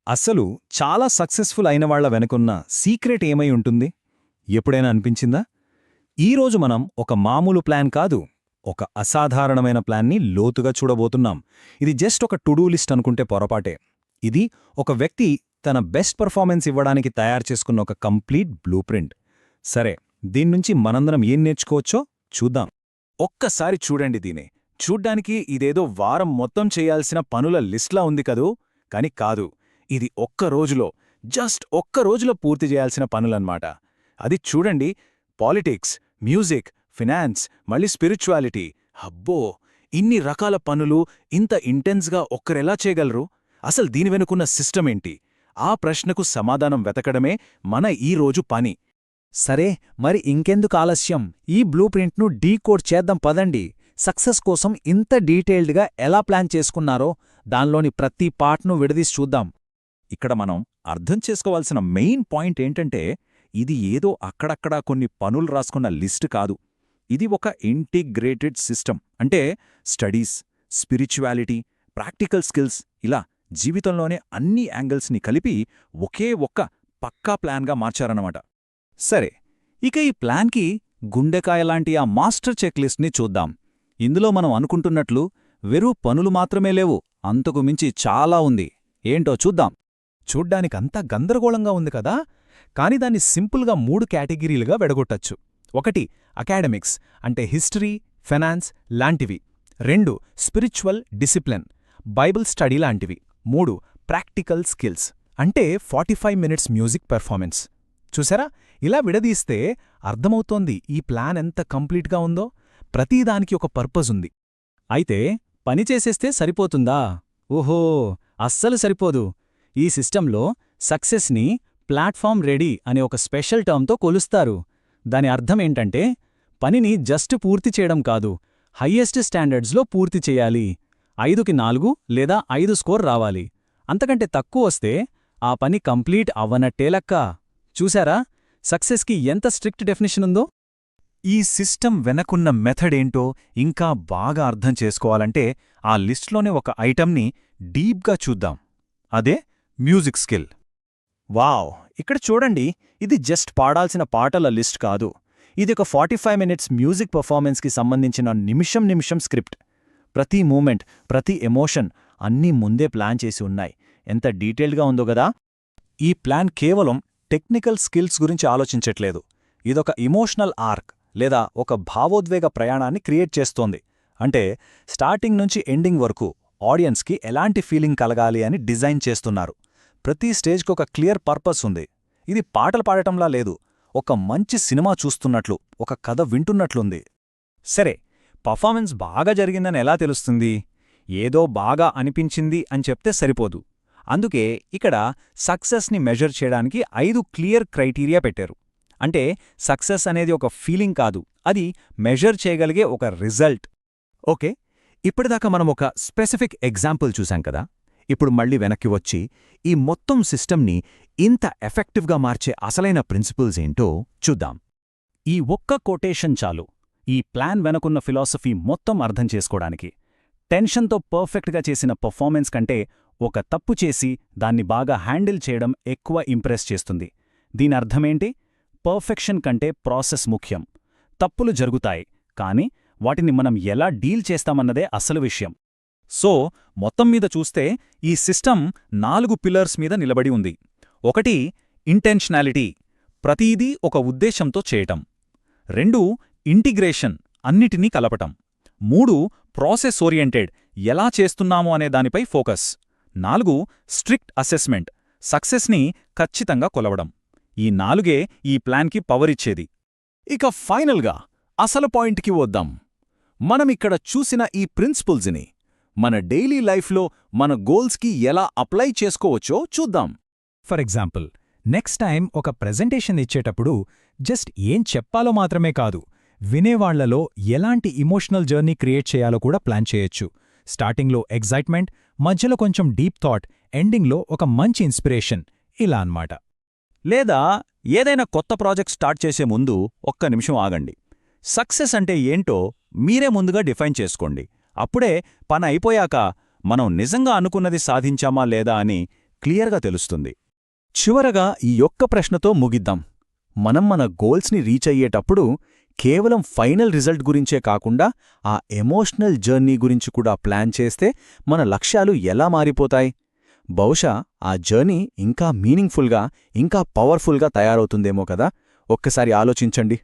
అసలు చాలా సక్సెస్ఫుల్ అయిన వాళ్ల వెనుకున్న సీక్రెట్ ఏమై ఉంటుంది? ఎప్పుడైనా అనిపించిందా? ఈరోజు మనం ఒక మామూలు ప్లాన్ కాదు, ఒక అసాధారణమైన ప్లాన్ని లోతుగా చూడబోతున్నాం. ఇది జస్ట్ ఒక టు డూ లిస్ట్ అనుకుంటే పొరపాటే. ఇది ఒక వ్యక్తి తన బెస్ట్ పర్ఫార్మెన్స్ ఇవ్వడానికి తయారు చేసుకున్న ఒక కంప్లీట్ బ్లూ ప్రింట్. సరే, దీన్నుంచి మనందరం ఏం నేర్చుకోవచ్చో చూద్దాం. ఒక్కసారి చూడండి దీనే. చూడ్డానికి ఇదేదో వారం మొత్తం చేయాల్సిన పనుల లిస్ట్లా ఉంది కదూ, కాని కాదు. ఇది ఒక్క రోజులో, జస్ట్ ఒక్క రోజులో పూర్తి చేయాల్సిన పనులన్నమాట. అది చూడండి, పాలిటిక్స్, మ్యూజిక్, ఫినాన్స్, మళ్ళీ స్పిరిచువాలిటీ. అబ్బో, ఇన్ని రకాల పనులు ఇంత ఇంటెన్స్గా ఒక్కరెలా చేయగలరు? అసలు దీని వెనుకున్న సిస్టమ్ ఏంటి? ఆ ప్రశ్నకు సమాధానం వెతకడమే మన ఈ రోజు పని. సరే, మరి ఇంకెందుకు ఆలస్యం? ఈ బ్లూ ప్రింట్ను డీకోడ్ చేద్దాం పదండి. సక్సెస్ కోసం ఇంత డీటెయిల్డ్గా ఎలా ప్లాన్ చేసుకున్నారో దానిలోని ప్రతి పార్ట్ను విడదీసి చూద్దాం. ఇక్కడ మనం అర్థం చేసుకోవాల్సిన మెయిన్ పాయింట్ ఏంటంటే, ఇది ఏదో అక్కడక్కడా కొన్ని పనులు రాసుకున్న లిస్ట్ కాదు. ఇది ఒక ఇంటిగ్రేటెడ్ సిస్టమ్. అంటే స్టడీస్, స్పిరిచువాలిటీ, ప్రాక్టికల్ స్కిల్స్, ఇలా జీవితంలోనే అన్ని యాంగిల్స్ని కలిపి ఒకే ఒక్క పక్కా ప్లాన్గా మార్చారన్నమాట. సరే, ఇక ఈ ప్లాన్కి గుండెకాయలాంటి ఆ మాస్టర్ చెక్లిస్ట్ని చూద్దాం. ఇందులో మనం అనుకుంటున్నట్లు వెరూ పనులు మాత్రమే లేవు, అంతకు మించి చాలా ఉంది. ఏంటో చూద్దాం. చూడ్డానికంతా గందరగోళంగా ఉంది కదా, కాని దాన్ని సింపుల్గా 3 కేటగిరీలుగా వెడగొట్టచ్చు. 1 అకాడమిక్స్, అంటే హిస్టరీ, ఫైనాన్స్ లాంటివి. 2 స్పిరిచువల్ డిసిప్లిన్, బైబిల్ స్టడీ లాంటివి. 3 ప్రాక్టికల్ స్కిల్స్, అంటే 45 మినిట్స్ మ్యూజిక్ పెర్ఫార్మెన్స్. చూసారా, ఇలా విడదీస్తే అర్థమవుతోంది ఈ ప్లాన్ ఎంత కంప్లీట్గా ఉందో. ప్రతిదానికి ఒక పర్పస్ ఉంది. అయితే పనిచేసేస్తే సరిపోతుందా? ఓహో, అస్సలు సరిపోదు. ఈ సిస్టంలో సక్సెస్ని ప్లాట్ఫామ్ రెడీ అనే ఒక స్పెషల్ టర్మ్తో కొలుస్తారు. దాని అర్థమేంటంటే, పనిని జస్ట్ పూర్తి చేయడం కాదు, హయ్యెస్ట్ స్టాండర్డ్స్లో పూర్తి చేయాలి. 5కి 4 లేదా 5 స్కోర్ రావాలి. అంతకంటే తక్కువ వస్తే ఆ పని కంప్లీట్ అవ్వనట్టే లెక్క. చూశారా, సక్సెస్కి ఎంత స్ట్రిక్ట్ డెఫినిషన్ ఉందో? ఈ సిస్టమ్ వెనకున్న మెథడ్ ఏంటో ఇంకా బాగా అర్థం చేసుకోవాలంటే ఆ లిస్ట్లోనే ఒక ఐటమ్ని డీప్గా చూద్దాం. అదే మ్యూజిక్ స్కిల్. వావ్, ఇక్కడ చూడండి, ఇది జస్ట్ పాడాల్సిన పాటల లిస్ట్ కాదు. ఇది ఒక 45 మినిట్స్ మ్యూజిక్ పర్ఫార్మెన్స్కి సంబంధించిన నిమిషం స్క్రిప్ట్. ప్రతి మూమెంట్, ప్రతి ఎమోషన్ అన్నీ ముందే ప్లాన్ చేసి ఉన్నాయి. ఎంత డీటెయిల్డ్గా ఉందో గదా. ఈ ప్లాన్ కేవలం టెక్నికల్ స్కిల్స్ గురించి ఆలోచించట్లేదు. ఇదొక ఇమోషనల్ ఆర్క్ లేదా ఒక భావోద్వేగ ప్రయాణాన్ని క్రియేట్ చేస్తోంది. అంటే స్టార్టింగ్ నుంచి ఎండింగ్ వరకు ఆడియన్స్కి ఎలాంటి ఫీలింగ్ కలగాలి అని డిజైన్ చేస్తున్నారు. ప్రతి స్టేజ్కి ఒక క్లియర్ పర్పస్ ఉంది. ఇది పాటలు పాడటంలా లేదు, ఒక మంచి సినిమా చూస్తున్నట్లు, ఒక కథ వింటున్నట్లుంది. సరే, పర్ఫార్మెన్స్ బాగా జరిగిందని ఎలా తెలుస్తుంది? ఏదో బాగా అనిపించింది అని చెప్తే సరిపోదు. అందుకే ఇక్కడ సక్సెస్ని మెజర్ చేయడానికి 5 క్లియర్ క్రైటీరియా పెట్టారు. అంటే సక్సెస్ అనేది ఒక ఫీలింగ్ కాదు, అది మెజర్ చేయగలిగే ఒక రిజల్ట్. ఓకే, ఇప్పటిదాకా మనం ఒక స్పెసిఫిక్ ఎగ్జాంపుల్ చూశాం కదా. ఇప్పుడు మళ్ళీ వెనక్కి వచ్చి ఈ మొత్తం సిస్టమ్ని ఇంత ఎఫెక్టివ్గా మార్చే అసలైన ప్రిన్సిపల్స్ ఏంటో చూద్దాం. ఈ ఒక్క కొటేషన్ చాలు ఈ ప్లాన్ వెనకున్న ఫిలాసఫీ మొత్తం అర్థం చేసుకోవడానికి. టెన్షన్తో పర్ఫెక్ట్గా చేసిన పర్ఫార్మెన్స్ కంటే ఒక తప్పు చేసి దాన్ని బాగా హ్యాండిల్ చేయడం ఎక్కువ ఇంప్రెస్ చేస్తుంది. దీని అర్థమేంటి? పర్ఫెక్షన్ కంటే ప్రాసెస్ ముఖ్యం. తప్పులు జరుగుతాయి, కానీ వాటిని మనం ఎలా డీల్ చేస్తామన్నదే అసలు విషయం. సో మొత్తం మీద చూస్తే ఈ సిస్టమ్ 4 పిల్లర్స్ మీద నిలబడి ఉంది. 1 ఇంటెన్షనాలిటీ, ప్రతీదీ ఒక ఉద్దేశంతో చేయటం. 2 ఇంటిగ్రేషన్, అన్నిటినీ కలపటం. 3 ప్రాసెస్ ఓరియంటెడ్, ఎలా చేస్తున్నాము అనే దానిపై ఫోకస్. 4 స్ట్రిక్ట్ అసెస్మెంట్, సక్సెస్ని ఖచ్చితంగా కొలవడం. ఈ 4గే ఈ ప్లాన్కి పవరిచ్చేది. ఇక ఫైనల్గా అసలు పాయింట్కి వద్దాం. మనమిక్కడ చూసిన ఈ ప్రిన్సిపుల్స్ని మన డైలీ లైఫ్లో మన గోల్స్కి ఎలా అప్లై చేసుకోవచ్చో చూద్దాం. ఫర్ ఎగ్జాంపుల్, నెక్స్ట్ టైం ఒక ప్రెజెంటేషన్ ఇచ్చేటప్పుడు జస్ట్ ఏం చెప్పాలో మాత్రమే కాదు, వినేవాళ్లలో ఎలాంటి ఇమోషనల్ జర్నీ క్రియేట్ చేయాలో కూడా ప్లాన్ చేయొచ్చు. స్టార్టింగ్లో ఎగ్జైట్మెంట్, మధ్యలో కొంచెం డీప్ థాట్, ఎండింగ్లో ఒక మంచి ఇన్స్పిరేషన్, ఇలా అన్నమాట. లేదా ఏదైనా కొత్త ప్రాజెక్ట్ స్టార్ట్ చేసే ముందు ఒక్క నిమిషం ఆగండి. సక్సెస్ అంటే ఏంటో మీరే ముందుగా డిఫైన్ చేసుకోండి. అప్పుడే పని అయిపోయాక మనం నిజంగా అనుకున్నది సాధించామా లేదా అని క్లియర్గా తెలుస్తుంది. చివరగా ఈ ఒక్క ప్రశ్నతో ముగిద్దాం. మనం మన గోల్స్ని రీచ్ అయ్యేటప్పుడు కేవలం ఫైనల్ రిజల్ట్ గురించే కాకుండా ఆ ఎమోషనల్ జర్నీ గురించి కూడా ప్లాన్ చేస్తే మన లక్ష్యాలు ఎలా మారిపోతాయి? బహుశా ఆ జర్నీ ఇంకా మీనింగ్ఫుల్గా, ఇంకా పవర్ఫుల్గా తయారవుతుందేమో కదా. ఒక్కసారి ఆలోచించండి.